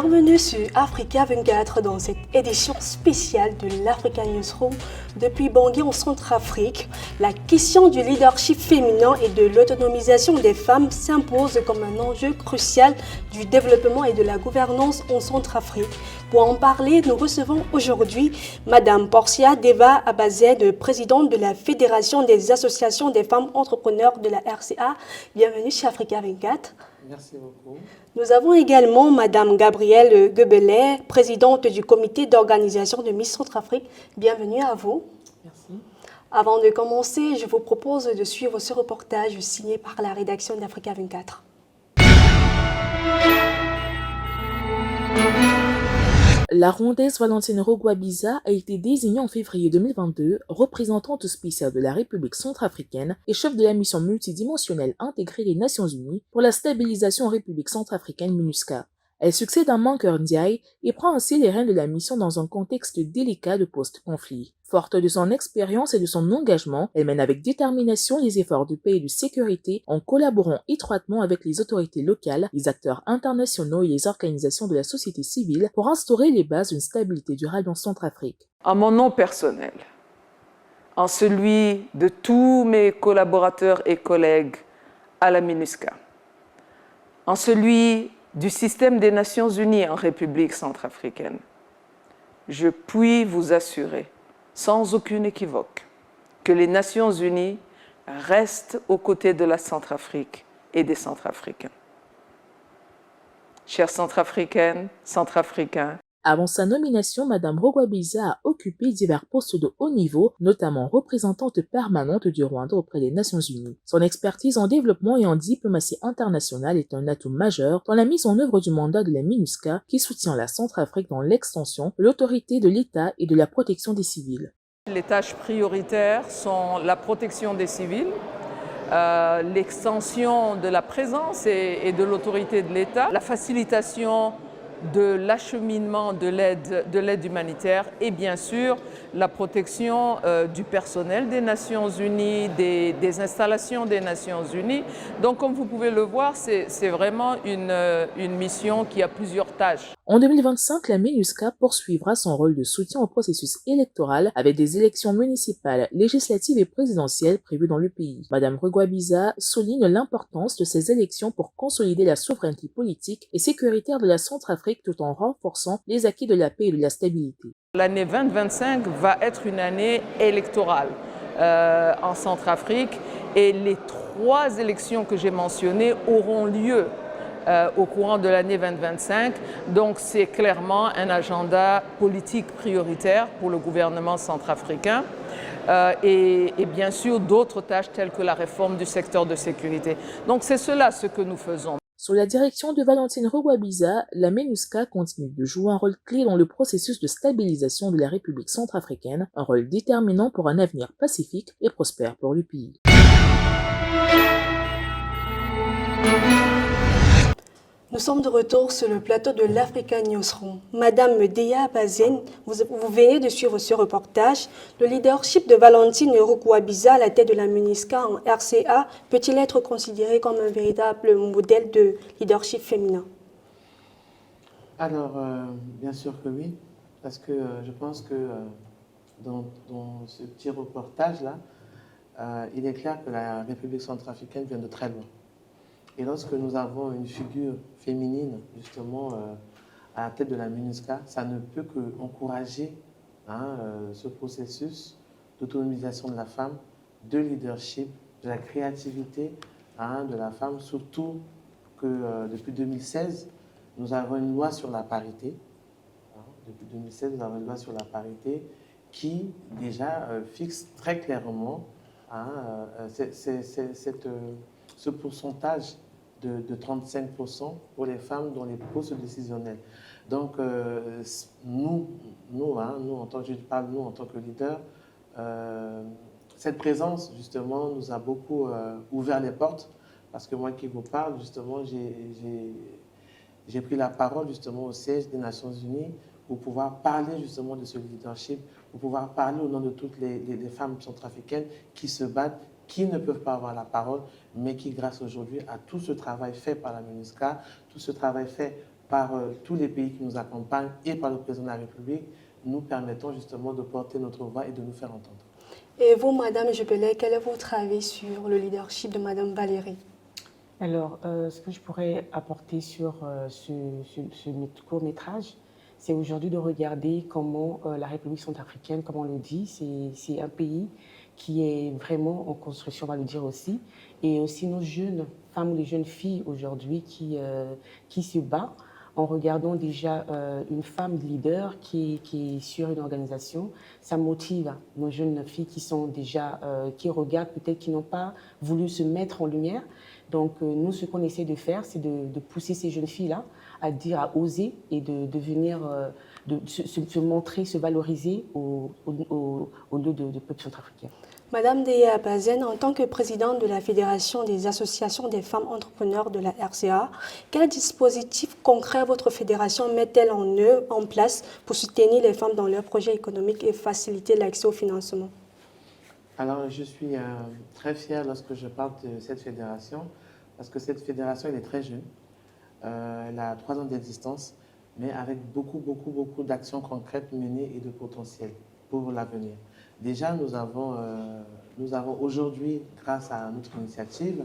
Bienvenue sur Africa 24 dans cette édition spéciale de l'Africa Newsroom. Depuis Bangui en Centrafrique, la question du leadership féminin et de l'autonomisation des femmes s'impose comme un enjeu crucial du développement et de la gouvernance en Centrafrique. Pour en parler, nous recevons aujourd'hui Madame Portia Deva Abazed, présidente de la Fédération des associations des femmes entrepreneurs de la RCA. Bienvenue chez Africa 24. Merci beaucoup. Nous avons également Madame Gabrielle Gobelet, présidente du comité d'organisation de Miss Centrafrique. Bienvenue à vous. Merci. Avant de commencer, je vous propose de suivre ce reportage signé par la rédaction d'Africa 24. La Rwandaise Valentine Rugwabiza a été désignée en février 2022 représentante spéciale de la République centrafricaine et chef de la mission multidimensionnelle intégrée des Nations Unies pour la stabilisation en République centrafricaine MINUSCA. Elle succède à Mankeur Ndiaye et prend ainsi les rênes de la mission dans un contexte délicat de post-conflit. Forte de son expérience et de son engagement, elle mène avec détermination les efforts de paix et de sécurité en collaborant étroitement avec les autorités locales, les acteurs internationaux et les organisations de la société civile pour instaurer les bases d'une stabilité durable en Centrafrique. En mon nom personnel, en celui de tous mes collaborateurs et collègues à la MINUSCA, en celui du système des Nations Unies en République centrafricaine, je puis vous assurer, sans aucune équivoque, que les Nations Unies restent aux côtés de la Centrafrique et des Centrafricains. Chères Centrafricaines, Centrafricains, avant sa nomination, Madame Rugwabiza a occupé divers postes de haut niveau, notamment représentante permanente du Rwanda auprès des Nations Unies. Son expertise en développement et en diplomatie internationale est un atout majeur dans la mise en œuvre du mandat de la MINUSCA qui soutient la Centrafrique dans l'extension, l'autorité de l'État et de la protection des civils. les tâches prioritaires sont la protection des civils, l'extension de la présence et de l'autorité de l'État, la facilitation de l'acheminement de l'aide humanitaire et bien sûr la protection du personnel des Nations Unies, des installations des Nations Unies. Donc comme vous pouvez le voir, c'est vraiment une mission qui a plusieurs tâches. En 2025, la MINUSCA poursuivra son rôle de soutien au processus électoral avec des élections municipales, législatives et présidentielles prévues dans le pays. Madame Rugwabiza souligne l'importance de ces élections pour consolider la souveraineté politique et sécuritaire de la Centrafrique tout en renforçant les acquis de la paix et de la stabilité. L'année 2025 va être une année électorale en Centrafrique et les 3 élections que j'ai mentionnées auront lieu au courant de l'année 2025. Donc c'est clairement un agenda politique prioritaire pour le gouvernement centrafricain et bien sûr d'autres tâches telles que la réforme du secteur de sécurité. Donc c'est cela ce que nous faisons. Sous la direction de Valentine Rugwabiza, la MINUSCA continue de jouer un rôle clé dans le processus de stabilisation de la République centrafricaine, un rôle déterminant pour un avenir pacifique et prospère pour le pays. Nous sommes de retour sur le plateau de l'Africa Newsroom. Madame Dea Bazen, vous venez de suivre ce reportage. Le leadership de Valentine Rugwabiza à la tête de la MINUSCA en RCA peut-il être considéré comme un véritable modèle de leadership féminin? Alors, bien sûr que oui, parce que je pense que dans ce petit reportage-là, il est clair que la République centrafricaine vient de très loin. Et lorsque nous avons une figure féminine, justement, à la tête de la MINUSCA, ça ne peut qu'encourager ce processus d'autonomisation de la femme, de leadership, de la créativité de la femme, surtout que depuis 2016, nous avons une loi sur la parité. Depuis 2016, nous avons une loi sur la parité qui, déjà, fixe très clairement ce pourcentage de 35% pour les femmes dans les postes décisionnels. Donc, nous en tant que, je parle nous en tant que leader, cette présence, justement, nous a beaucoup ouvert les portes, parce que moi qui vous parle, justement, j'ai pris la parole, justement, au siège des Nations Unies pour pouvoir parler, justement, de ce leadership, pour pouvoir parler au nom de toutes les femmes centrafricaines qui se battent, qui ne peuvent pas avoir la parole, mais qui, grâce aujourd'hui à tout ce travail fait par la MINUSCA, tout ce travail fait par tous les pays qui nous accompagnent et par le président de la République, nous permettons justement de porter notre voix et de nous faire entendre. Et vous, Madame Jupelet, quel est votre avis sur le leadership de Madame Valérie? Alors, ce que je pourrais apporter sur ce court-métrage, c'est aujourd'hui de regarder comment la République centrafricaine, comme on le dit, c'est un pays qui est vraiment en construction, on va le dire aussi, et aussi nos jeunes femmes ou les jeunes filles aujourd'hui qui se battent en regardant déjà une femme leader qui est sur une organisation. Ça motive nos jeunes filles qui sont déjà, qui regardent peut-être, qui n'ont pas voulu se mettre en lumière. Donc nous, ce qu'on essaie de faire, c'est de pousser ces jeunes filles-là à dire, à oser et de venir se montrer, se valoriser au lieu de peuple centrafricain. Madame Deya Bazen, en tant que présidente de la Fédération des associations des femmes entrepreneurs de la RCA, quel dispositif concret votre fédération met-elle en place pour soutenir les femmes dans leurs projets économiques et faciliter l'accès au financement? Alors, je suis très fière lorsque je parle de cette fédération, parce que cette fédération, elle est très jeune. Elle a 3 ans d'existence, mais avec beaucoup d'actions concrètes menées et de potentiel pour l'avenir. Déjà, nous avons aujourd'hui, grâce à notre initiative,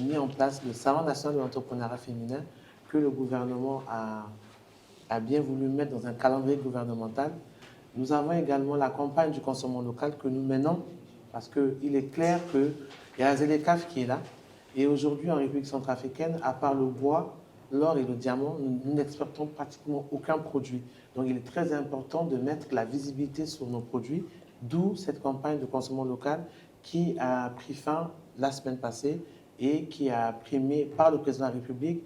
mis en place le Salon national de l'entrepreneuriat féminin que le gouvernement a bien voulu mettre dans un calendrier gouvernemental. Nous avons également la campagne du consommation local que nous menons parce qu'il est clair qu'il y a Zélécaf qui est là. Et aujourd'hui, en République centrafricaine, à part le bois, l'or et le diamant, nous n'exportons pratiquement aucun produit. Donc il est très important de mettre la visibilité sur nos produits, d'où cette campagne de consommation local qui a pris fin la semaine passée et qui a primé par le président de la République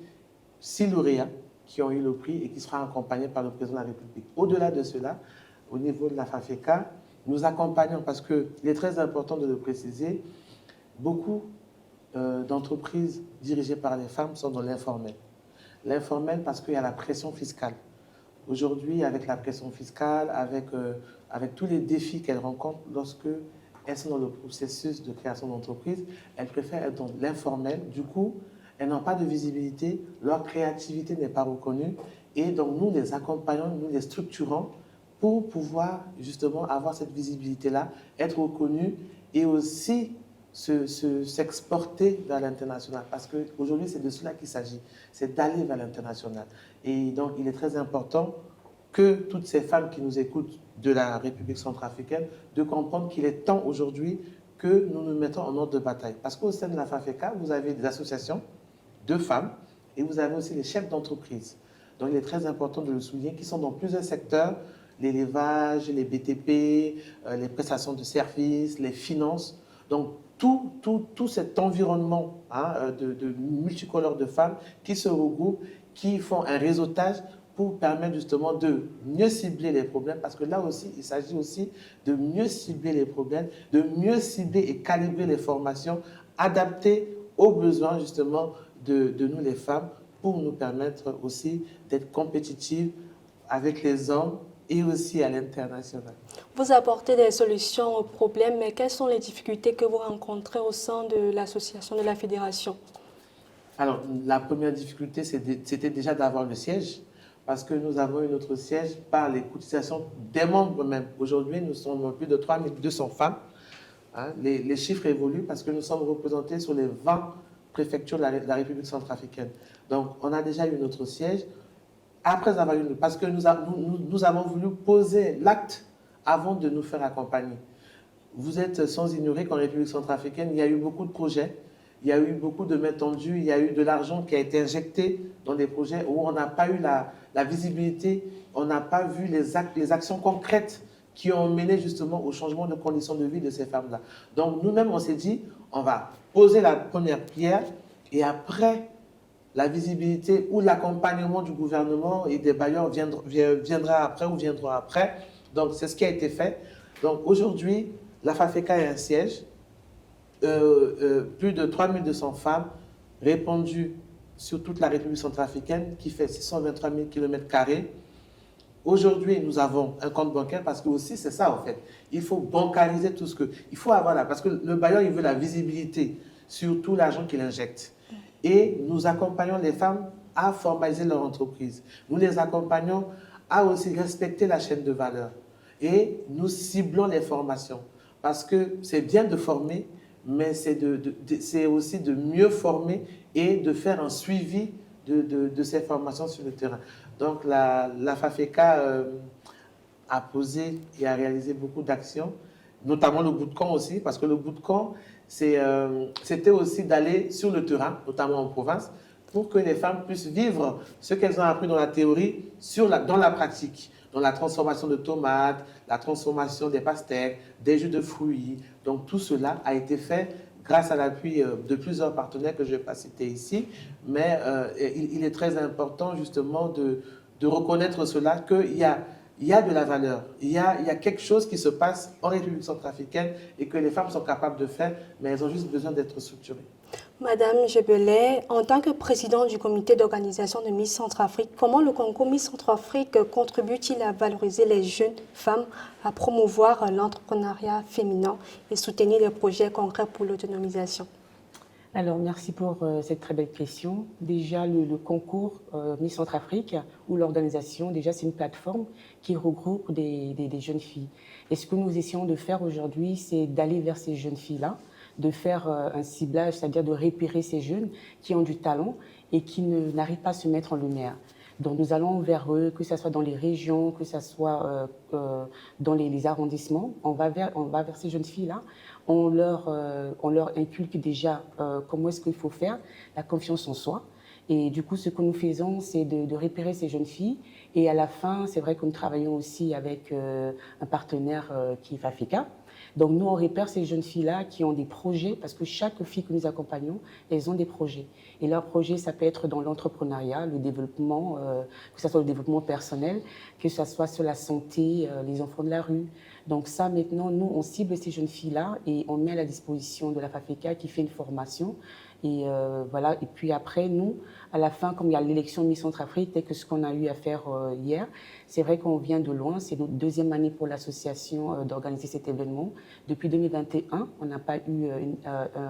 6 lauréats qui ont eu le prix et qui sera accompagné par le président de la République. Au-delà de cela, au niveau de la FAFECA, nous accompagnons, parce qu'il est très important de le préciser, beaucoup d'entreprises dirigées par les femmes sont dans l'informel. L'informel parce qu'il y a la pression fiscale. Aujourd'hui, avec la pression fiscale, avec tous les défis qu'elles rencontrent lorsque elles sont dans le processus de création d'entreprise, elles préfèrent être dans l'informel. Du coup, elles n'ont pas de visibilité, leur créativité n'est pas reconnue. Et donc, nous les accompagnons, nous les structurons pour pouvoir justement avoir cette visibilité-là, être reconnus et aussi s'exporter vers l'international. Parce qu'aujourd'hui, c'est de cela qu'il s'agit, c'est d'aller vers l'international. Et donc, il est très important que toutes ces femmes qui nous écoutent de la République centrafricaine, de comprendre qu'il est temps aujourd'hui que nous nous mettons en ordre de bataille. Parce qu'au sein de la FAFECA, vous avez des associations de femmes et vous avez aussi les chefs d'entreprise. Donc, il est très important de le souligner, qui sont dans plusieurs secteurs, l'élevage, les BTP, les prestations de services, les finances. Donc, tout cet environnement de multicolore de femmes qui se regroupent, qui font un réseautage pour permettre justement de mieux cibler les problèmes, parce que là aussi, il s'agit aussi de mieux cibler les problèmes, de mieux cibler et calibrer les formations adaptées aux besoins justement de nous les femmes, pour nous permettre aussi d'être compétitives avec les hommes et aussi à l'international. Vous apportez des solutions aux problèmes, mais quelles sont les difficultés que vous rencontrez au sein de l'association, de la fédération? Alors, la première difficulté, c'était déjà d'avoir le siège, parce que nous avons eu notre siège par les cotisations des membres même. Aujourd'hui, nous sommes plus de 3200 femmes. Les chiffres évoluent parce que nous sommes représentés sur les 20 préfectures de la République centrafricaine. Donc, on a déjà eu notre siège. Après avoir eu, parce que nous avons voulu poser l'acte avant de nous faire accompagner. Vous êtes sans ignorer qu'en République centrafricaine, il y a eu beaucoup de projets, il y a eu beaucoup de mains tendues, il y a eu de l'argent qui a été injecté dans des projets où on n'a pas eu la visibilité, on n'a pas vu les actions concrètes qui ont mené justement au changement de conditions de vie de ces femmes-là. Donc nous-mêmes, on s'est dit, on va poser la première pierre et après, la visibilité ou l'accompagnement du gouvernement et des bailleurs viendra après ou viendra après. Donc, c'est ce qui a été fait. Donc, aujourd'hui, la FAFECA a un siège, plus de 3200 femmes répandues sur toute la République centrafricaine qui fait 623 000 km². Aujourd'hui, nous avons un compte bancaire parce que aussi, c'est ça en fait. Il faut bancariser tout ce que... Il faut avoir là, parce que le bailleur, il veut la visibilité sur tout l'argent qu'il injecte. Et nous accompagnons les femmes à formaliser leur entreprise. Nous les accompagnons à aussi respecter la chaîne de valeur. Et nous ciblons les formations. Parce que c'est bien de former, mais c'est aussi de mieux former et de faire un suivi de ces formations sur le terrain. Donc la FAFECA a posé et a réalisé beaucoup d'actions, notamment le bootcamp aussi, parce que le bootcamp, c'était aussi d'aller sur le terrain, notamment en province, pour que les femmes puissent vivre ce qu'elles ont appris dans la théorie dans la pratique, dans la transformation de tomates, la transformation des pastèques, des jus de fruits. Donc tout cela a été fait grâce à l'appui de plusieurs partenaires que je ne vais pas citer ici, mais il est très important justement de reconnaître cela, qu'il y a de la valeur, il y a quelque chose qui se passe en République centrafricaine et que les femmes sont capables de faire, mais elles ont juste besoin d'être structurées. Madame Jebelet, en tant que présidente du comité d'organisation de Miss Centrafrique, comment le concours Miss Centrafrique contribue-t-il à valoriser les jeunes femmes, à promouvoir l'entrepreneuriat féminin et soutenir les projets concrets pour l'autonomisation? Alors, merci pour cette très belle question. Déjà, le concours Miss Centrafrique ou l'organisation, déjà, c'est une plateforme qui regroupe des jeunes filles. Et ce que nous essayons de faire aujourd'hui, c'est d'aller vers ces jeunes filles-là, de faire un ciblage, c'est-à-dire de repérer ces jeunes qui ont du talent et qui n'arrivent pas à se mettre en lumière. Donc nous allons vers eux, que ce soit dans les régions, que ce soit dans les arrondissements. On va vers ces jeunes filles-là. On leur inculque déjà comment est-ce qu'il faut faire, la confiance en soi. Et du coup, ce que nous faisons, c'est de repérer ces jeunes filles. Et à la fin, c'est vrai que nous travaillons aussi avec un partenaire qui est FAFECA. Donc nous, on repère ces jeunes filles-là qui ont des projets, parce que chaque fille que nous accompagnons, elles ont des projets. Et leurs projets, ça peut être dans l'entrepreneuriat, le développement, que ce soit le développement personnel, que ce soit sur la santé, les enfants de la rue. Donc ça, maintenant, nous, on cible ces jeunes filles-là et on met à la disposition de la FAFECA qui fait une formation. Et voilà. Et puis après, nous, à la fin, comme il y a l'élection Miss Centrafrique, tel que ce qu'on a eu à faire hier, c'est vrai qu'on vient de loin. C'est notre deuxième année pour l'association d'organiser cet événement. Depuis 2021, on n'a pas eu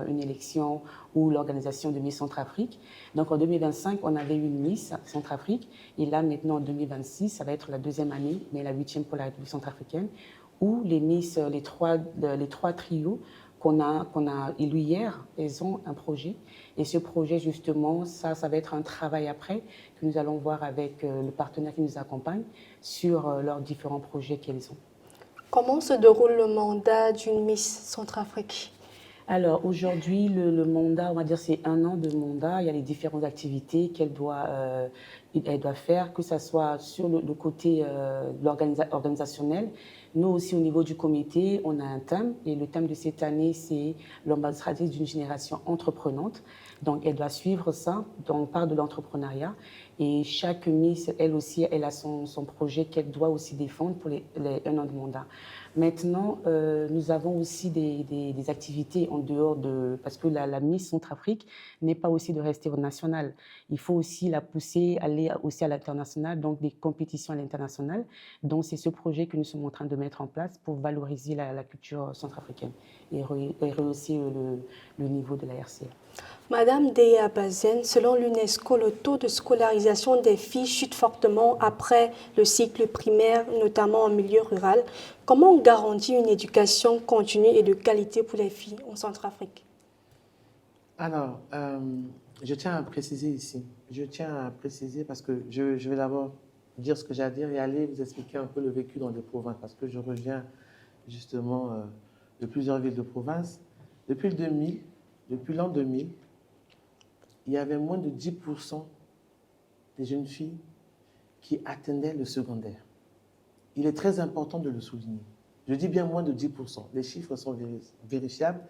une élection ou l'organisation de Miss Centrafrique. Donc en 2025, on avait eu une Miss Centrafrique. Et là, maintenant, en 2026, ça va être la deuxième année, mais la 8e pour la République centrafricaine, où les Miss, les trois trios qu'on a élu hier, elles ont un projet. Et ce projet, justement, ça va être un travail après que nous allons voir avec le partenaire qui nous accompagne sur leurs différents projets qu'elles ont. Comment se déroule le mandat d'une Miss Centrafrique? Alors aujourd'hui, le mandat, on va dire, c'est 1 an de mandat. Il y a les différentes activités qu'elle doit faire, que ce soit sur le côté organisationnel. Nous aussi, au niveau du comité, on a un thème. Et le thème de cette année, c'est l'ambassadrice d'une génération entreprenante. Donc, elle doit suivre ça. Donc, on parle de l'entrepreneuriat. Et chaque Miss, elle aussi, elle a son projet qu'elle doit aussi défendre pour les 1 an de mandat. Maintenant, nous avons aussi des activités en dehors de... Parce que la Miss Centrafrique n'est pas aussi de rester au national. Il faut aussi la pousser, aller aussi à l'international, donc des compétitions à l'international. Donc, c'est ce projet que nous sommes en train de mettre en place pour valoriser la culture centrafricaine et rehausser le niveau de la RCA. Madame Dea Bazen, selon l'UNESCO, le taux de scolarisation des filles chute fortement après le cycle primaire, notamment en milieu rural. Comment on garantit une éducation continue et de qualité pour les filles en Centrafrique? Alors, je tiens à préciser ici. Je tiens à préciser parce que je vais d'abord dire ce que j'ai à dire et aller vous expliquer un peu le vécu dans les provinces parce que je reviens justement de plusieurs villes de province. Depuis l'an 2000, il y avait moins de 10% des jeunes filles qui atteignaient le secondaire. Il est très important de le souligner. Je dis bien moins de 10%. Les chiffres sont vérifiables,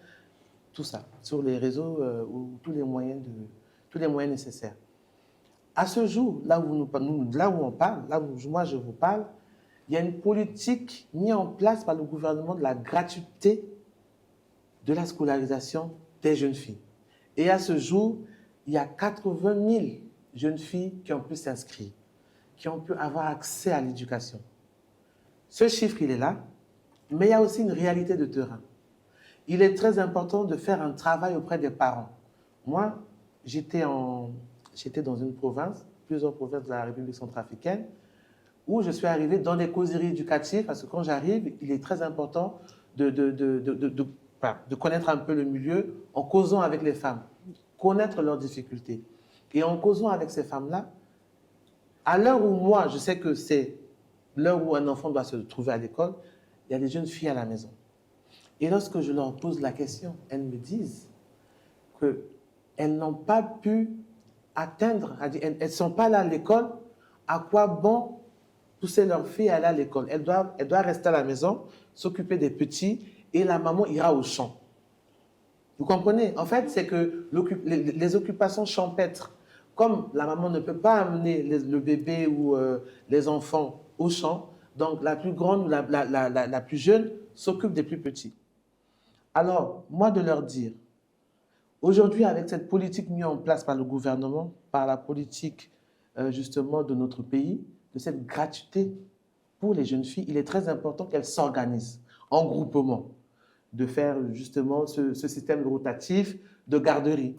tout ça, sur les réseaux ou tous les moyens nécessaires. À ce jour, là où on parle, là où moi je vous parle, il y a une politique mise en place par le gouvernement de la gratuité de la scolarisation des jeunes filles. Et à ce jour, il y a 80 000 jeunes filles qui ont pu s'inscrire, qui ont pu avoir accès à l'éducation. Ce chiffre, il est là, mais il y a aussi une réalité de terrain. Il est très important de faire un travail auprès des parents. Moi, j'étais en j'étais dans une province, plusieurs provinces de la République centrafricaine, où je suis arrivé dans des causeries éducatives, parce que quand j'arrive, il est très important de connaître un peu le milieu en causant avec les femmes, connaître leurs difficultés. Et en causant avec ces femmes-là, à l'heure où moi, je sais que c'est l'heure où un enfant doit se trouver à l'école, il y a des jeunes filles à la maison. Et lorsque je leur pose la question, elles me disent qu'elles n'ont pas pu atteindre, elles ne sont pas là à l'école, à quoi bon pousser leur fille à aller à l'école? Elle doit rester à la maison, s'occuper des petits, et la maman ira au champ. Vous comprenez? En fait, c'est que les occupations champêtres, comme la maman ne peut pas amener le bébé ou les enfants au champ, donc la plus grande ou la plus jeune s'occupe des plus petits. Alors, moi de leur dire, aujourd'hui avec cette politique mise en place par le gouvernement, par la politique justement de notre pays, de cette gratuité pour les jeunes filles, il est très important qu'elles s'organisent en groupement, de faire justement ce système rotatif de garderie.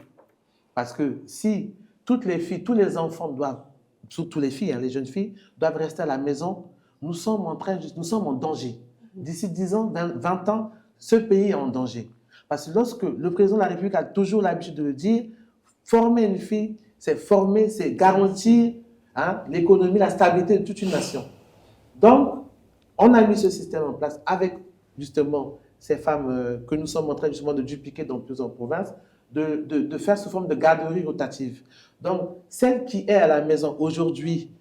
Parce que si toutes les filles, tous les enfants doivent, surtout les filles, les jeunes filles, doivent rester à la maison, nous sommes en danger. D'ici 10 ans, 20 ans, ce pays est en danger. Parce que lorsque le président de la République a toujours l'habitude de le dire, former une fille, c'est former, c'est garantir l'économie, la stabilité de toute une nation. Donc, on a mis ce système en place avec justement ces femmes que nous sommes en train justement de dupliquer dans plusieurs provinces, de faire sous forme de garderie rotative. Donc, celle qui est à la maison aujourd'hui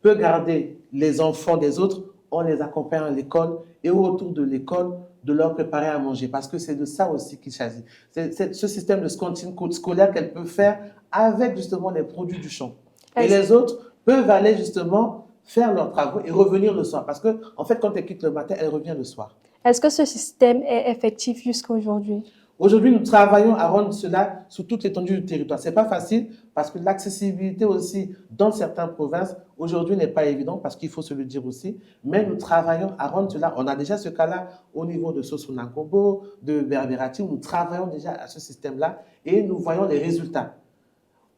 peut garder les enfants des autres, on les accompagne à l'école et au retour de l'école, de leur préparer à manger. Parce que c'est de ça aussi qu'il s'agit. C'est ce système de cantine scolaire qu'elle peut faire avec justement les produits du champ. Et les autres peuvent aller justement faire leurs travaux et revenir le soir. Parce que, en fait, quand elle quitte le matin, elle revient le soir. Est-ce que ce système est effectif jusqu'à aujourd'hui? Aujourd'hui, nous travaillons à rendre cela sur toute l'étendue du territoire. Ce n'est pas facile parce que l'accessibilité aussi dans certaines provinces, aujourd'hui, n'est pas évidente parce qu'il faut se le dire aussi. Mais nous travaillons à rendre cela. On a déjà ce cas-là au niveau de Sosso-Nankombo, de Berbérati, où nous travaillons déjà à ce système-là et nous voyons les résultats.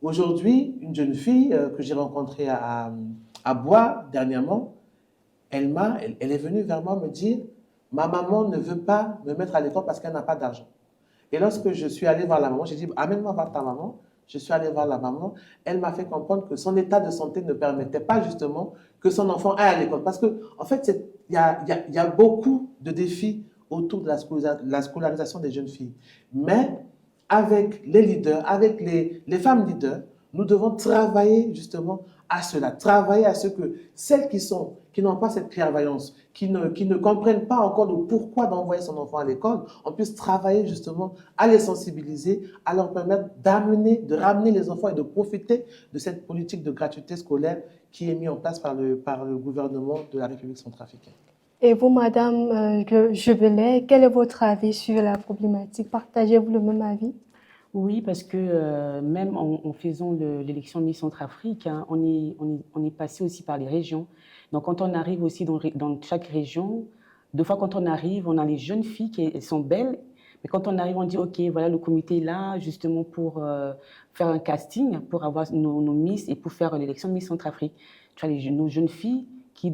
Aujourd'hui, une jeune fille que j'ai rencontrée à Bois dernièrement, elle est venue vers moi me dire « Ma maman ne veut pas me mettre à l'école parce qu'elle n'a pas d'argent. » Et lorsque je suis allé voir la maman, j'ai dit « Amène-moi voir ta maman ». Je suis allé voir la maman. Elle m'a fait comprendre que son état de santé ne permettait pas justement que son enfant aille à l'école. Parce qu'en fait, il y a beaucoup de défis autour de la scolarisation des jeunes filles. Mais avec les leaders, avec les femmes leaders, nous devons travailler justement à cela, travailler à ce que celles qui n'ont pas cette clairvoyance, qui ne comprennent pas encore le pourquoi d'envoyer son enfant à l'école, on puisse travailler justement à les sensibiliser, à leur permettre de ramener les enfants et de profiter de cette politique de gratuité scolaire qui est mise en place par le gouvernement de la République centrafricaine. Et vous, Madame Jebelet, quel est votre avis sur la problématique? Partagez-vous le même avis? Oui, parce que même en faisant l'élection Miss Centrafrique, on est passé aussi par les régions. Donc, quand on arrive aussi dans chaque région, deux fois quand on arrive, on a les jeunes filles qui sont belles. Mais quand on arrive, on dit, OK, voilà, le comité est là justement pour faire un casting, pour avoir nos Miss et pour faire l'élection Miss Centrafrique. Tu vois, nos jeunes filles qui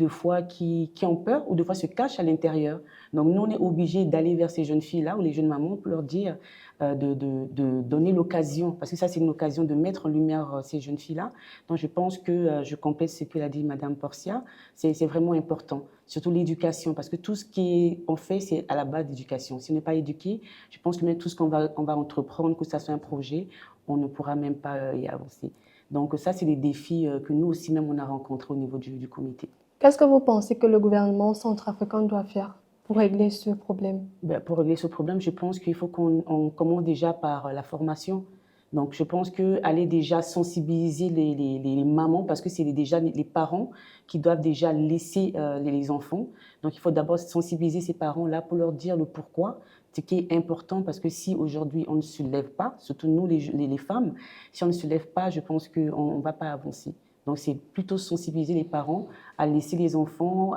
ont peur ou des fois se cachent à l'intérieur. Donc, nous, on est obligés d'aller vers ces jeunes filles-là ou les jeunes mamans pour leur dire de donner l'occasion, parce que ça, c'est une occasion de mettre en lumière ces jeunes filles-là. Donc, je pense que je complète ce que l'a dit Madame Portia. C'est vraiment important, surtout l'éducation, parce que tout ce qu'on fait, c'est à la base d'éducation. Si on n'est pas éduqué, je pense que même tout ce qu'on va entreprendre, que ça soit un projet, on ne pourra même pas y avancer. Donc, ça, c'est des défis que nous aussi, même, on a rencontrés au niveau du comité. Qu'est-ce que vous pensez que le gouvernement centrafricain doit faire pour régler ce problème? Pour régler ce problème, je pense qu'il faut qu'on commence déjà par la formation. Donc, je pense qu'aller déjà sensibiliser les mamans, parce que c'est déjà les parents qui doivent déjà laisser les enfants. Donc, il faut d'abord sensibiliser ces parents-là pour leur dire le pourquoi, ce qui est important, parce que si aujourd'hui on ne se lève pas, surtout nous les femmes, si on ne se lève pas, je pense qu'on ne va pas avancer. Donc, c'est plutôt sensibiliser les parents à laisser les enfants,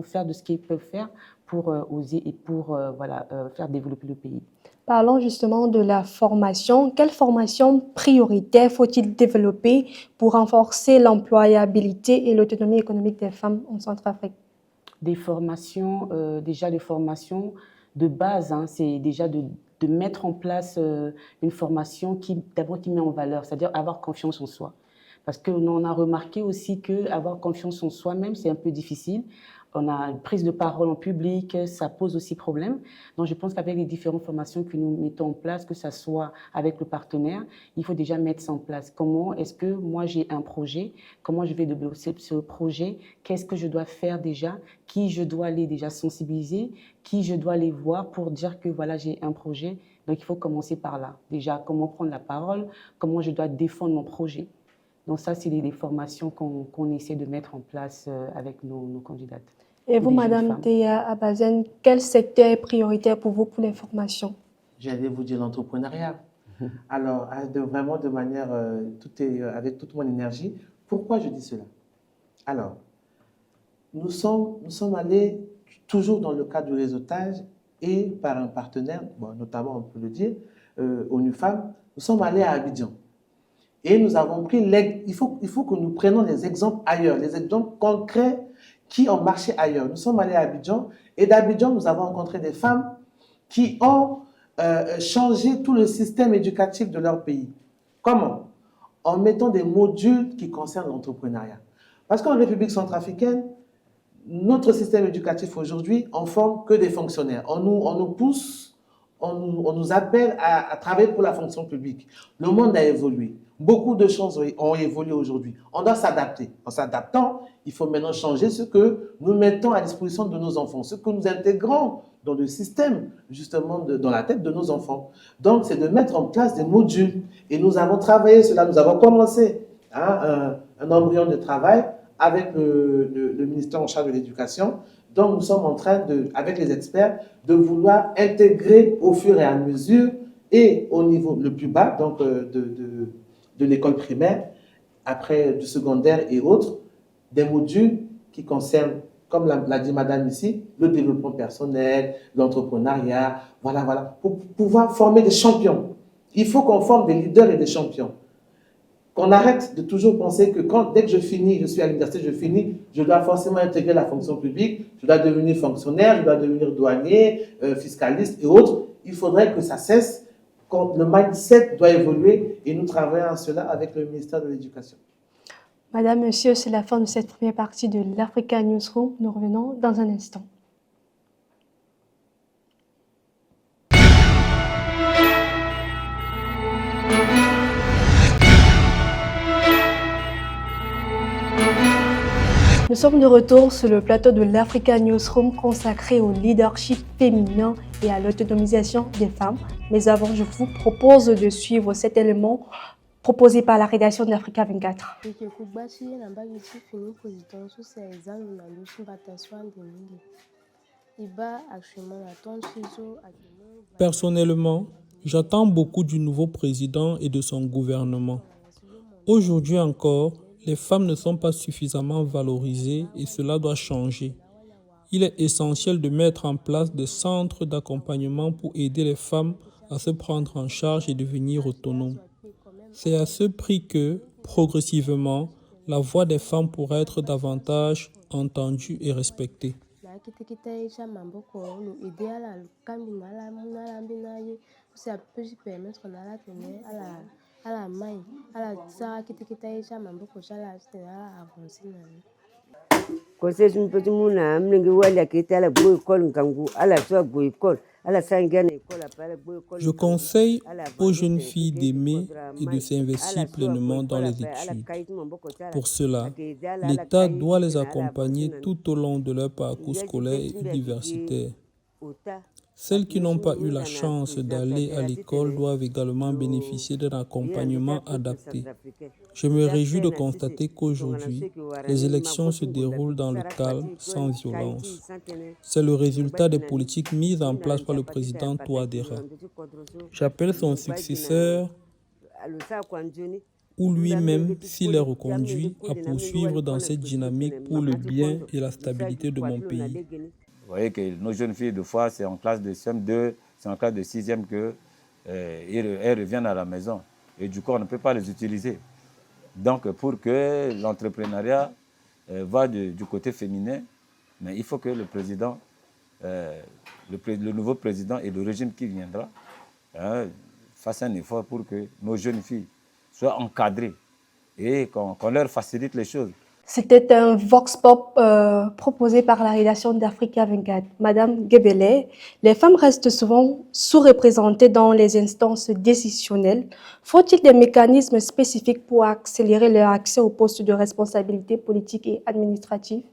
faire de ce qu'ils peuvent faire pour oser et pour faire développer le pays. Parlons justement de la formation. Quelle formation prioritaire faut-il développer pour renforcer l'employabilité et l'autonomie économique des femmes en Centrafrique? Des formations, déjà des formations de base, hein, c'est déjà de mettre en place une formation qui met en valeur, c'est-à-dire avoir confiance en soi. Parce qu'on a remarqué aussi qu'avoir confiance en soi-même, c'est un peu difficile. On a une prise de parole en public, ça pose aussi problème. Donc je pense qu'avec les différentes formations que nous mettons en place, que ce soit avec le partenaire, il faut déjà mettre ça en place. Comment est-ce que moi j'ai un projet? Comment je vais développer ce projet? Qu'est-ce que je dois faire déjà? Qui je dois aller déjà sensibiliser? Qui je dois aller voir pour dire que voilà, j'ai un projet? Donc il faut commencer par là. Déjà, comment prendre la parole? Comment je dois défendre mon projet? Donc ça, c'est les formations qu'on essaie de mettre en place avec nos candidates. Et vous, Madame Théa Abazen, quel secteur est prioritaire pour vous pour les formations? J'allais vous dire l'entrepreneuriat. Alors, vraiment de manière, avec toute mon énergie. Pourquoi je dis cela? Alors, nous sommes allés toujours dans le cadre du réseautage et par un partenaire, bon, notamment on peut le dire, ONU Femmes, nous sommes allés à Abidjan. Et nous avons pris, il faut que nous prenions les exemples ailleurs, les exemples concrets qui ont marché ailleurs. Nous sommes allés à Abidjan et d'Abidjan, nous avons rencontré des femmes qui ont changé tout le système éducatif de leur pays. Comment? En mettant des modules qui concernent l'entrepreneuriat. Parce qu'en République centrafricaine, notre système éducatif aujourd'hui, on forme que des fonctionnaires. On nous pousse, on nous appelle à travailler pour la fonction publique. Le monde a évolué. Beaucoup de choses ont évolué aujourd'hui. On doit s'adapter. En s'adaptant, il faut maintenant changer ce que nous mettons à disposition de nos enfants, ce que nous intégrons dans le système, justement, dans la tête de nos enfants. Donc, c'est de mettre en place des modules. Et nous avons travaillé cela. Nous avons commencé un embryon de travail avec le ministère en charge de l'éducation. Donc, nous sommes en train, avec les experts, de vouloir intégrer au fur et à mesure et au niveau le plus bas, donc de l'école primaire, après du secondaire et autres, des modules qui concernent, comme l'a dit madame ici, le développement personnel, l'entrepreneuriat, voilà, pour pouvoir former des champions. Il faut qu'on forme des leaders et des champions. Qu'on arrête de toujours penser que dès que je finis, je suis à l'université, je dois forcément intégrer la fonction publique, je dois devenir fonctionnaire, je dois devenir douanier, fiscaliste et autres. Il faudrait que ça cesse. Quand le mindset doit évoluer et nous travaillons à cela avec le ministère de l'Éducation. Madame, Monsieur, c'est la fin de cette première partie de l'Africa Newsroom. Nous revenons dans un instant. Nous sommes de retour sur le plateau de l'Africa Newsroom consacré au leadership féminin et à l'autonomisation des femmes. Mais avant, je vous propose de suivre cet élément proposé par la rédaction d'Africa 24. Personnellement, j'attends beaucoup du nouveau président et de son gouvernement. Aujourd'hui encore, les femmes ne sont pas suffisamment valorisées et cela doit changer. Il est essentiel de mettre en place des centres d'accompagnement pour aider les femmes à se prendre en charge et devenir autonomes. C'est à ce prix que, progressivement, la voix des femmes pourra être davantage entendue et respectée. Je conseille aux jeunes filles d'aimer et de s'investir pleinement dans les études. Pour cela, l'État doit les accompagner tout au long de leur parcours scolaire et universitaire. Celles qui n'ont pas eu la chance d'aller à l'école doivent également bénéficier d'un accompagnement adapté. Je me réjouis de constater qu'aujourd'hui, les élections se déroulent dans le calme, sans violence. C'est le résultat des politiques mises en place par le président Touadéra. J'appelle son successeur, ou lui-même, s'il est reconduit, à poursuivre dans cette dynamique pour le bien et la stabilité de mon pays. Vous voyez que nos jeunes filles, des fois, c'est en classe de CM2, c'est en classe de 6e qu'elles reviennent à la maison. Et du coup, on ne peut pas les utiliser. Donc, pour que l'entrepreneuriat va du côté féminin, mais il faut que le président, le nouveau président et le régime qui viendra fassent un effort pour que nos jeunes filles soient encadrées et qu'on leur facilite les choses. C'était un vox pop proposé par la rédaction d'Africa 24. Madame Gebele, les femmes restent souvent sous-représentées dans les instances décisionnelles. Faut-il des mécanismes spécifiques pour accélérer leur accès aux postes de responsabilité politique et administrative?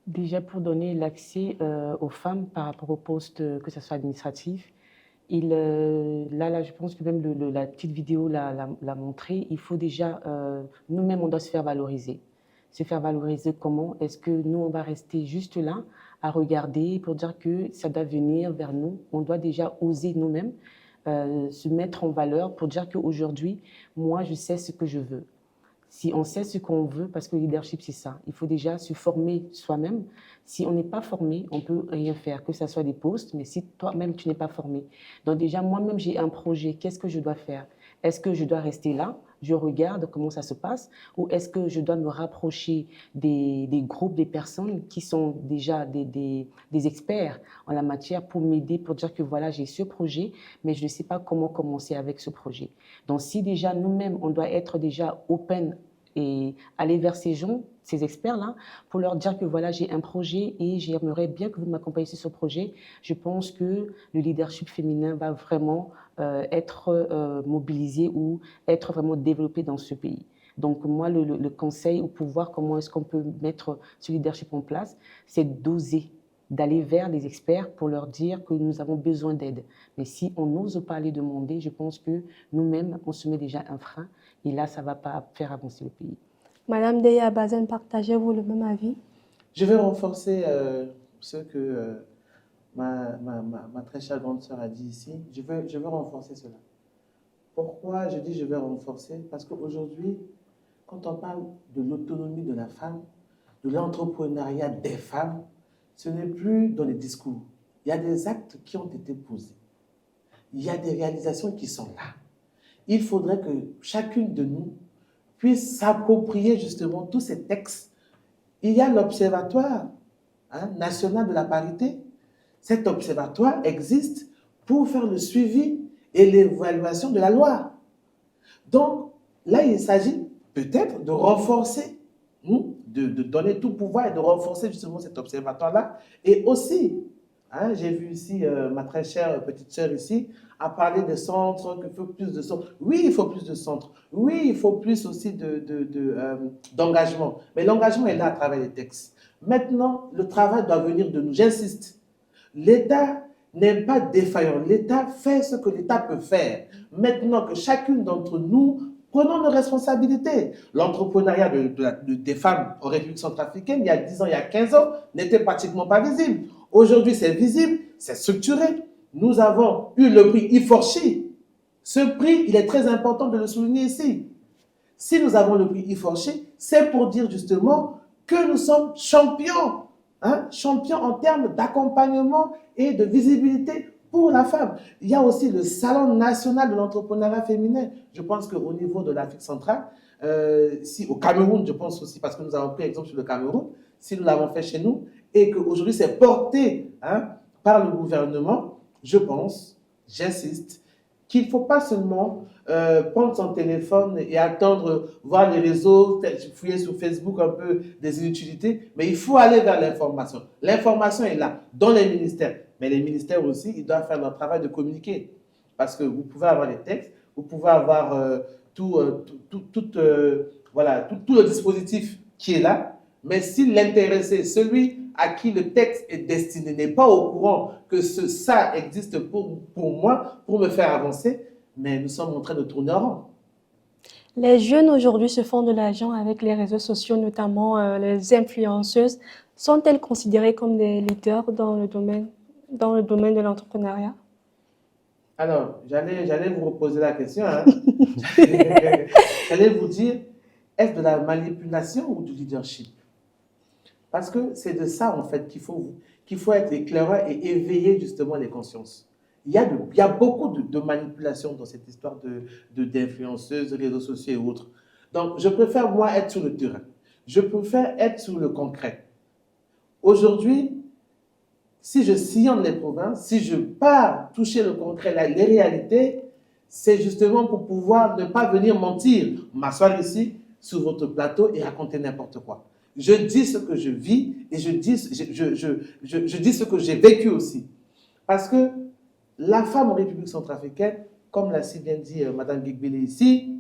Déjà, pour donner l'accès aux femmes par rapport aux postes, que ce soit administratif, là, je pense que même la petite vidéo l'a montré, il faut déjà, nous-mêmes, on doit se faire valoriser. Se faire valoriser comment? Est-ce que nous, on va rester juste là à regarder pour dire que ça doit venir vers nous? On doit déjà oser nous-mêmes se mettre en valeur pour dire qu'aujourd'hui, moi, je sais ce que je veux. Si on sait ce qu'on veut, parce que le leadership, c'est ça. Il faut déjà se former soi-même. Si on n'est pas formé, on ne peut rien faire, que ce soit des postes, mais si toi-même, tu n'es pas formé. Donc déjà, moi-même, j'ai un projet. Qu'est-ce que je dois faire? Est-ce que je dois rester là? Je regarde comment ça se passe? Ou est-ce que je dois me rapprocher des groupes, des personnes qui sont déjà des experts en la matière pour m'aider, pour dire que voilà, j'ai ce projet, mais je ne sais pas comment commencer avec ce projet. Donc si déjà nous-mêmes, on doit être déjà open et aller vers ces gens, ces experts-là, pour leur dire que voilà, j'ai un projet et j'aimerais bien que vous m'accompagniez sur ce projet, je pense que le leadership féminin va vraiment être mobilisé ou être vraiment développé dans ce pays. Donc moi, le conseil ou pour voir comment est-ce qu'on peut mettre ce leadership en place, c'est d'oser, d'aller vers les experts pour leur dire que nous avons besoin d'aide. Mais si on n'ose pas aller demander, je pense que nous-mêmes, on se met déjà un frein et là, ça ne va pas faire avancer le pays. Madame Deya Bazen, partagez-vous le même avis? Je vais renforcer ce que ma très chère grande sœur a dit ici. Je veux renforcer cela. Pourquoi je dis je vais renforcer? Parce qu'aujourd'hui, quand on parle de l'autonomie de la femme, de l'entrepreneuriat des femmes, ce n'est plus dans les discours. Il y a des actes qui ont été posés. Il y a des réalisations qui sont là. Il faudrait que chacune de nous puisse s'approprier justement tous ces textes. Il y a l'Observatoire national de la parité. Cet observatoire existe pour faire le suivi et l'évaluation de la loi. Donc, là, il s'agit peut-être de renforcer, de donner tout pouvoir et de renforcer justement cet observatoire-là. Et aussi, j'ai vu ici ma très chère petite sœur ici a parlé des centres, qu'il faut plus de centres. Oui, il faut plus de centres. Oui, il faut plus aussi d'engagement. Mais l'engagement est là à travers les textes. Maintenant, le travail doit venir de nous. J'insiste. L'État n'est pas défaillant. L'État fait ce que l'État peut faire. Maintenant que chacune d'entre nous, prenons nos responsabilités. L'entrepreneuriat des femmes en République centrafricaine, il y a 10 ans, il y a 15 ans, n'était pratiquement pas visible. Aujourd'hui, c'est visible, c'est structuré. Nous avons eu le prix Iforchi. Ce prix, il est très important de le souligner ici. Si nous avons le prix Iforchi, c'est pour dire justement que nous sommes champions. Champions en termes d'accompagnement et de visibilité pour la femme. Il y a aussi le Salon national de l'entrepreneuriat féminin. Je pense qu'au niveau de l'Afrique centrale, si au Cameroun, je pense aussi, parce que nous avons pris exemple sur le Cameroun, si nous l'avons fait chez nous, et qu'aujourd'hui c'est porté par le gouvernement, je pense, j'insiste, qu'il ne faut pas seulement prendre son téléphone et attendre, voir les réseaux, fouiller sur Facebook un peu des inutilités, mais il faut aller vers l'information. L'information est là, dans les ministères. Mais les ministères aussi, ils doivent faire leur travail de communiquer. Parce que vous pouvez avoir les textes, vous pouvez avoir tout le dispositif qui est là, mais si l'intéressé, celui à qui le texte est destiné, n'est pas au courant que ça existe pour moi, pour me faire avancer, mais nous sommes en train de tourner en rond. Les jeunes aujourd'hui se font de l'argent avec les réseaux sociaux, notamment les influenceuses. Sont-elles considérées comme des leaders dans le domaine de l'entrepreneuriat? Alors, j'allais vous reposer la question. J'allais vous dire, est-ce de la manipulation ou du leadership? Parce que c'est de ça, en fait, qu'il faut être éclaireur et éveiller justement les consciences. Il y a beaucoup de manipulation dans cette histoire d'influenceuses, de réseaux sociaux et autres. Donc, je préfère, moi, être sur le terrain. Je préfère être sur le concret. Aujourd'hui, si je sillonne les provinces, si je pars toucher le concret, les réalités, c'est justement pour pouvoir ne pas venir mentir, m'asseoir ici, sur votre plateau et raconter n'importe quoi. Je dis ce que je vis et je dis ce que j'ai vécu aussi. Parce que la femme en République centrafricaine, comme l'a si bien dit Mme Guigbele ici,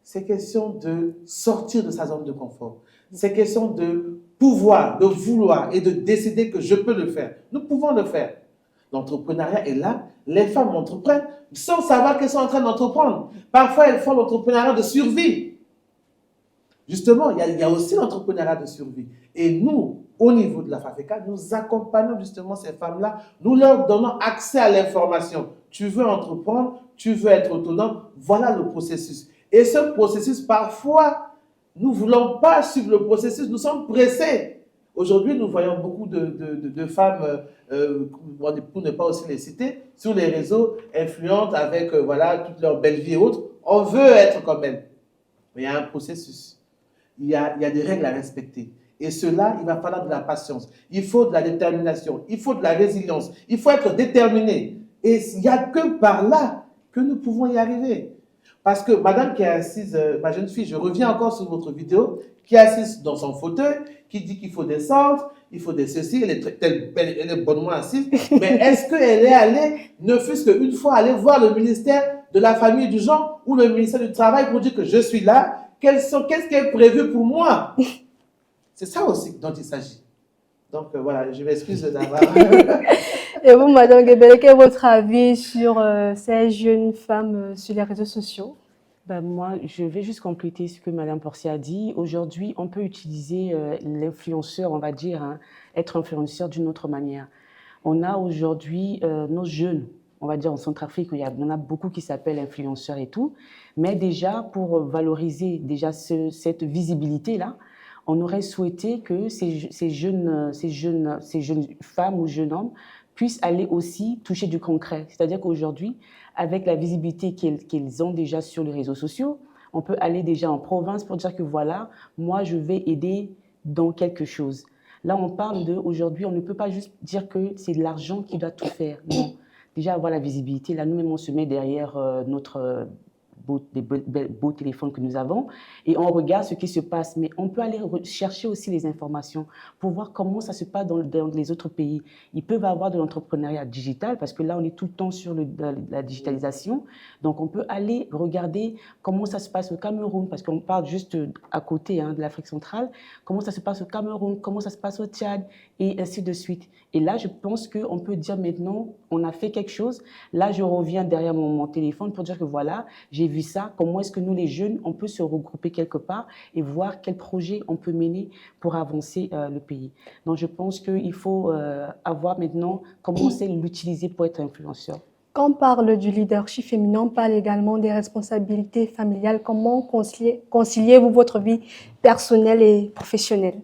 c'est question de sortir de sa zone de confort. C'est question de pouvoir, de vouloir et de décider que je peux le faire. Nous pouvons le faire. L'entrepreneuriat est là. Les femmes entreprennent sans savoir qu'elles sont en train d'entreprendre. Parfois, elles font l'entrepreneuriat de survie. Justement, il y a aussi l'entrepreneuriat de survie. Et nous, au niveau de la FAFECA, nous accompagnons justement ces femmes-là. Nous leur donnons accès à l'information. Tu veux entreprendre, tu veux être autonome, voilà le processus. Et ce processus, parfois, nous ne voulons pas suivre le processus, nous sommes pressés. Aujourd'hui, nous voyons beaucoup de femmes, pour ne pas aussi les citer, sur les réseaux, influentes avec voilà, toute leur belle vie et autres. On veut être comme elles. Mais il y a un processus. Il y a des règles à respecter. Et cela, il va falloir de la patience. Il faut de la détermination. Il faut de la résilience. Il faut être déterminé. Et il n'y a que par là que nous pouvons y arriver. Parce que madame qui est assise, ma jeune fille, je reviens encore sur votre vidéo, qui est assise dans son fauteuil, qui dit qu'il faut des centres, il faut des ceci, elle est bonnement assise. Mais est-ce qu'elle est allée, ne fût-ce qu'une fois, aller voir le ministère de la famille et du genre ou le ministère du travail pour dire que je suis là, qu'est-ce qui est prévu pour moi? C'est ça aussi dont il s'agit. Donc voilà, je m'excuse d'avoir... Et vous, Madame Guigbele, quel est votre avis sur ces jeunes femmes sur les réseaux sociaux? Ben moi, je vais juste compléter ce que Madame Portier a dit. Aujourd'hui, on peut utiliser l'influenceur, on va dire, hein, être influenceur d'une autre manière. On a aujourd'hui nos jeunes, on va dire en Centrafrique, il y en a beaucoup qui s'appellent influenceurs et tout. Mais déjà, pour valoriser déjà cette visibilité-là, on aurait souhaité que ces jeunes femmes ou jeunes hommes puissent aller aussi toucher du concret. C'est-à-dire qu'aujourd'hui, avec la visibilité qu'ils ont déjà sur les réseaux sociaux, on peut aller déjà en province pour dire que voilà, moi je vais aider dans quelque chose. Là, on parle aujourd'hui, on ne peut pas juste dire que c'est de l'argent qui doit tout faire. Non. Déjà avoir la visibilité, là nous-mêmes on se met derrière notre beaux téléphones que nous avons et on regarde ce qui se passe. Mais on peut aller chercher aussi les informations pour voir comment ça se passe dans les autres pays. Ils peuvent avoir de l'entrepreneuriat digital parce que là, on est tout le temps sur la digitalisation. Donc, on peut aller regarder comment ça se passe au Cameroun parce qu'on parle juste à côté de l'Afrique centrale, comment ça se passe au Cameroun, comment ça se passe au Tchad et ainsi de suite. Et là, je pense qu'on peut dire maintenant, on a fait quelque chose. Là, je reviens derrière mon téléphone pour dire que voilà, j'ai vu ça, comment est-ce que nous, les jeunes, on peut se regrouper quelque part et voir quel projet on peut mener pour avancer le pays. Donc, je pense qu'il faut avoir maintenant commencé à l'utiliser pour être influenceur. Quand on parle du leadership féminin, on parle également des responsabilités familiales. Comment conciliez-vous votre vie personnelle et professionnelle?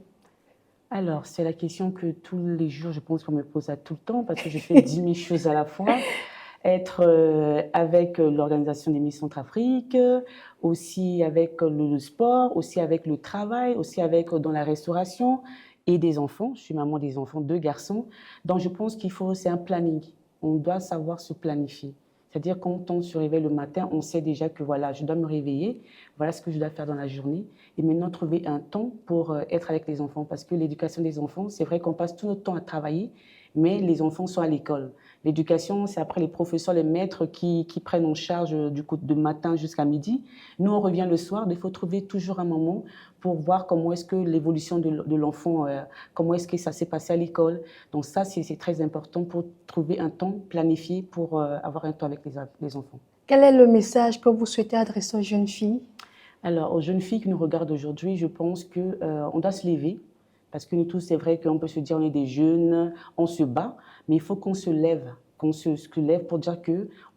Alors, c'est la question que tous les jours, je pense qu'on me pose à tout le temps parce que je fais 10 000 choses à la fois. Être avec l'organisation des Miss Centrafrique, aussi avec le sport, aussi avec le travail, aussi avec dans la restauration et des enfants. Je suis maman des enfants, 2 garçons. Donc, je pense qu'il faut, c'est un planning. On doit savoir se planifier. C'est-à-dire quand on se réveille le matin, on sait déjà que voilà, je dois me réveiller, voilà ce que je dois faire dans la journée. Et maintenant, trouver un temps pour être avec les enfants. Parce que l'éducation des enfants, c'est vrai qu'on passe tout notre temps à travailler, mais les enfants sont à l'école. L'éducation, c'est après les professeurs, les maîtres qui prennent en charge du coup de matin jusqu'à midi. Nous, on revient le soir. Il faut trouver toujours un moment pour voir comment est-ce que l'évolution de l'enfant, comment est-ce que ça s'est passé à l'école. Donc ça, c'est très important pour trouver un temps planifié pour avoir un temps avec les enfants. Quel est le message que vous souhaitez adresser aux jeunes filles? Alors, aux jeunes filles qui nous regardent aujourd'hui, je pense qu'on doit se lever. Parce que nous tous, c'est vrai qu'on peut se dire on est des jeunes, on se bat, mais il faut qu'on se lève pour dire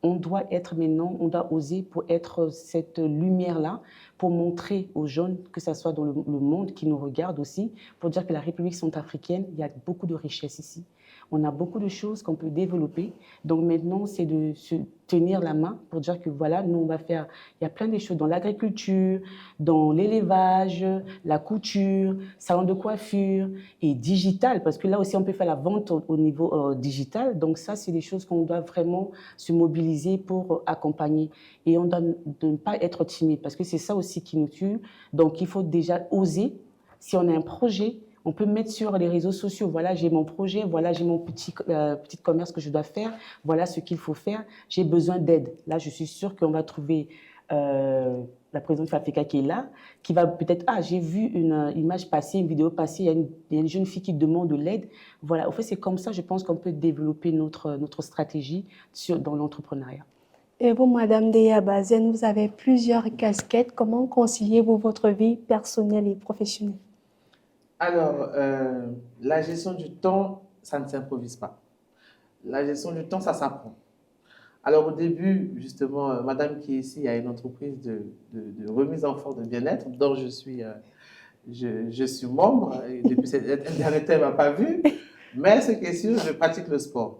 On doit être maintenant, on doit oser pour être cette lumière-là, pour montrer aux jeunes, que ce soit dans le monde qui nous regarde aussi, pour dire que la République centrafricaine, il y a beaucoup de richesses ici. On a beaucoup de choses qu'on peut développer. Donc maintenant, c'est de se tenir la main pour dire que voilà, nous, on va faire... Il y a plein de choses dans l'agriculture, dans l'élevage, la couture, salon de coiffure et digital, parce que là aussi, on peut faire la vente au niveau digital. Donc ça, c'est des choses qu'on doit vraiment se mobiliser pour accompagner. Et on doit ne pas être timide, parce que c'est ça aussi qui nous tue. Donc il faut déjà oser. Si on a un projet, on peut mettre sur les réseaux sociaux, voilà, j'ai mon projet, voilà, j'ai mon petit commerce que je dois faire, voilà ce qu'il faut faire, j'ai besoin d'aide. Là, je suis sûre qu'on va trouver la présidente Fafeka qui est là, qui va peut-être, ah, j'ai vu une image passer, une vidéo passer, il y a une jeune fille qui demande de l'aide. Voilà, au fait, c'est comme ça, je pense qu'on peut développer notre stratégie dans l'entrepreneuriat. Et vous, Madame Deya Bazen, vous avez plusieurs casquettes. Comment conciliez-vous votre vie personnelle et professionnelle? Alors, la gestion du temps, ça ne s'improvise pas. La gestion du temps, ça s'apprend. Alors, au début, justement, madame qui est ici a une entreprise de remise en forme de bien-être dont je suis membre. Et depuis cette dernière temps, elle ne m'a pas vu. Mais ce qui est sûr, je pratique le sport.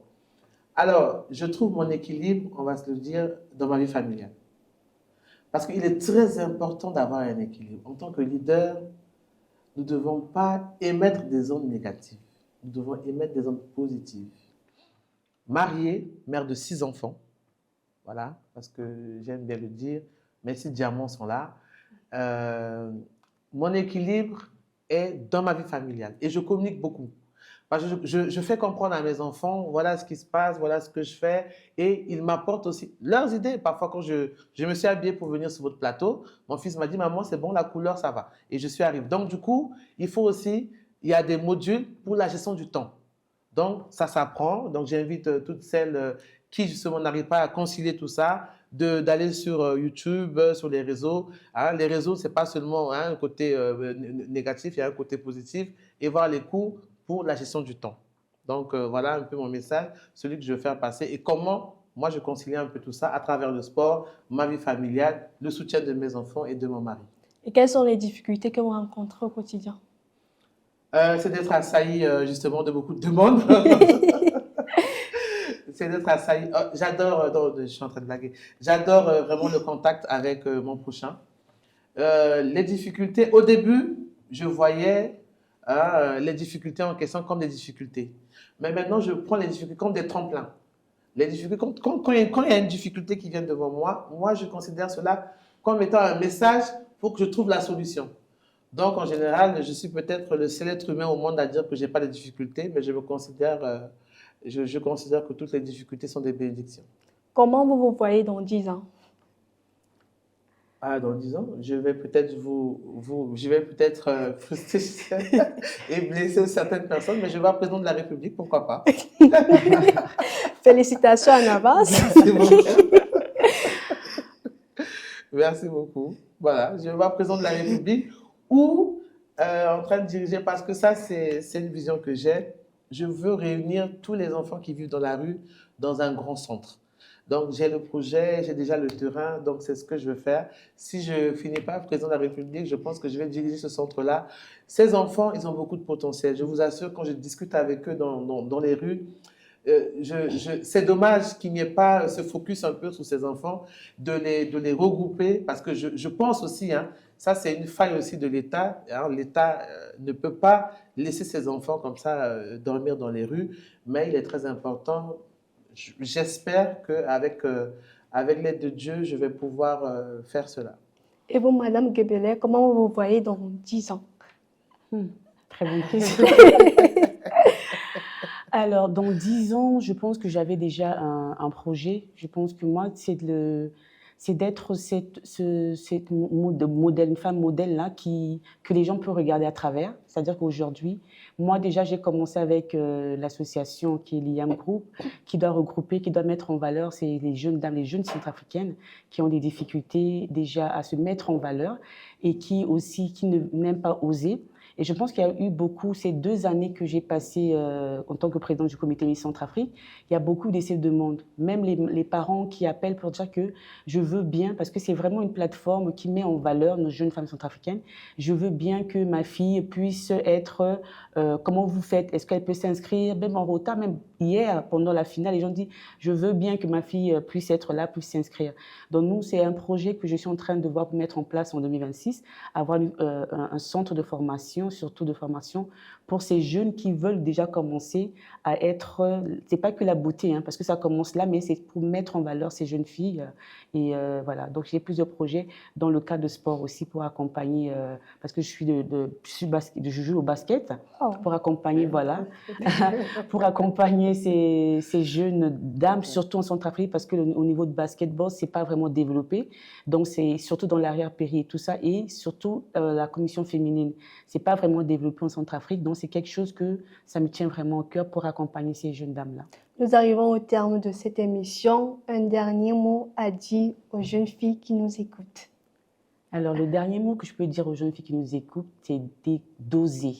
Alors, je trouve mon équilibre, on va se le dire, dans ma vie familiale. Parce qu'il est très important d'avoir un équilibre. En tant que leader, nous ne devons pas émettre des ondes négatives. Nous devons émettre des ondes positives. Mariée, mère de 6 enfants, voilà, parce que j'aime bien le dire, mes 6 diamants sont là. Mon équilibre est dans ma vie familiale et je communique beaucoup. Parce que je fais comprendre à mes enfants, voilà ce qui se passe, voilà ce que je fais, et ils m'apportent aussi leurs idées. Parfois, quand je me suis habillée pour venir sur votre plateau, mon fils m'a dit, maman, c'est bon, la couleur, ça va. Et je suis arrivée. Donc, du coup, il y a des modules pour la gestion du temps. Donc, ça s'apprend. Donc, j'invite toutes celles qui, justement, n'arrivent pas à concilier tout ça, d'aller sur YouTube, sur les réseaux. Hein, les réseaux, ce n'est pas seulement un côté négatif, il y a un côté positif. Et voir les cours pour la gestion du temps. Donc, voilà un peu mon message, celui que je veux faire passer et comment moi je concilie un peu tout ça à travers le sport, ma vie familiale, le soutien de mes enfants et de mon mari. Et quelles sont les difficultés que vous rencontrez au quotidien? C'est d'être assailli justement de beaucoup de demandes. C'est d'être assailli. J'adore, je suis en train de blaguer, j'adore vraiment le contact avec mon prochain. Les difficultés, au début, je voyais les difficultés en question comme des difficultés. Mais maintenant, je prends les difficultés comme des tremplins. Les difficultés, quand il y a une difficulté qui vient devant moi, je considère cela comme étant un message pour que je trouve la solution. Donc, en général, je suis peut-être le seul être humain au monde à dire que je n'ai pas de difficultés, mais je considère que toutes les difficultés sont des bénédictions. Comment vous vous voyez dans 10 ans? Dans 10 ans, je vais peut-être frustrer et blesser certaines personnes, mais je vais être président de la République, pourquoi pas. Félicitations en avance. Merci beaucoup. Merci beaucoup. Voilà, je vais être président de la République ou en train de diriger, parce que ça, c'est une vision que j'ai. Je veux réunir tous les enfants qui vivent dans la rue dans un grand centre. Donc, j'ai le projet, j'ai déjà le terrain, donc c'est ce que je veux faire. Si je ne finis pas président de la République, je pense que je vais diriger ce centre-là. Ces enfants, ils ont beaucoup de potentiel. Je vous assure, quand je discute avec eux dans les rues, c'est dommage qu'il n'y ait pas ce focus un peu sur ces enfants, de les regrouper, parce que je pense aussi, ça c'est une faille aussi de l'État. L'État ne peut pas laisser ses enfants comme ça dormir dans les rues, mais il est très important. J'espère qu'avec l'aide de Dieu, je vais pouvoir faire cela. Et vous, Madame Gebele, comment vous vous voyez dans 10 ans? Très bonne question. Alors, dans 10 ans, je pense que j'avais déjà un projet. Je pense que moi, c'est d'être cette modèle, une femme modèle là que les gens peuvent regarder à travers. C'est-à-dire qu'aujourd'hui, moi déjà, j'ai commencé avec l'association qui est l'IAM Group, qui doit regrouper, qui doit mettre en valeur les jeunes dames, les jeunes centrafricaines qui ont des difficultés déjà à se mettre en valeur et qui n'aiment pas oser. Et je pense qu'il y a eu beaucoup, ces 2 années que j'ai passées en tant que présidente du comité Miss Centrafrique, il y a beaucoup de ces demandes. Même les parents qui appellent pour dire que je veux bien, parce que c'est vraiment une plateforme qui met en valeur nos jeunes femmes centrafricaines, je veux bien que ma fille puisse être, comment vous faites, est-ce qu'elle peut s'inscrire, même en retard, même hier, pendant la finale, les gens disent, je veux bien que ma fille puisse être là, puisse s'inscrire. Donc nous, c'est un projet que je suis en train de voir mettre en place en 2026, avoir un centre de formation, surtout de formation, pour ces jeunes qui veulent déjà commencer à être, c'est pas que la beauté, hein, parce que ça commence là, mais c'est pour mettre en valeur ces jeunes filles. Et voilà, donc j'ai plusieurs projets dans le cadre de sport aussi pour accompagner, parce que je joue au basket, pour accompagner, voilà, pour accompagner ces jeunes dames, surtout en Centrafrique, parce qu'au niveau de basketball, c'est pas vraiment développé. Donc c'est surtout dans l'arrière-péri et tout ça, et surtout la commission féminine, c'est pas vraiment développé en Centrafrique. Donc c'est quelque chose que ça me tient vraiment au cœur pour accompagner ces jeunes dames-là. Nous arrivons au terme de cette émission. Un dernier mot à dire aux jeunes filles qui nous écoutent. Alors, le dernier mot que je peux dire aux jeunes filles qui nous écoutent, c'est d'oser.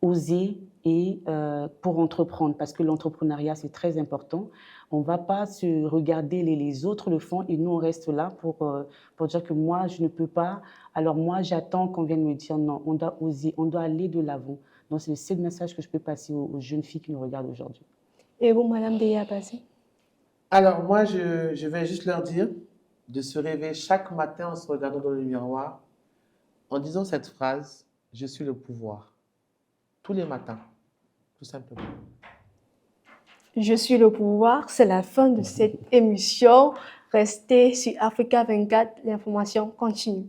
Oser et pour entreprendre, parce que l'entrepreneuriat, c'est très important. On ne va pas se regarder, les autres le font et nous, on reste là pour dire que moi, je ne peux pas. Alors moi, j'attends qu'on vienne me dire non, on doit oser, on doit aller de l'avant. Donc, c'est le seul message que je peux passer aux jeunes filles qui nous regardent aujourd'hui. Et vous, Madame Deya Bassi? Alors moi, je vais juste leur dire de se réveiller chaque matin en se regardant dans le miroir, en disant cette phrase, je suis le pouvoir. Tous les matins, tout simplement. Je suis le pouvoir, c'est la fin de cette émission. Restez sur Africa 24, l'information continue.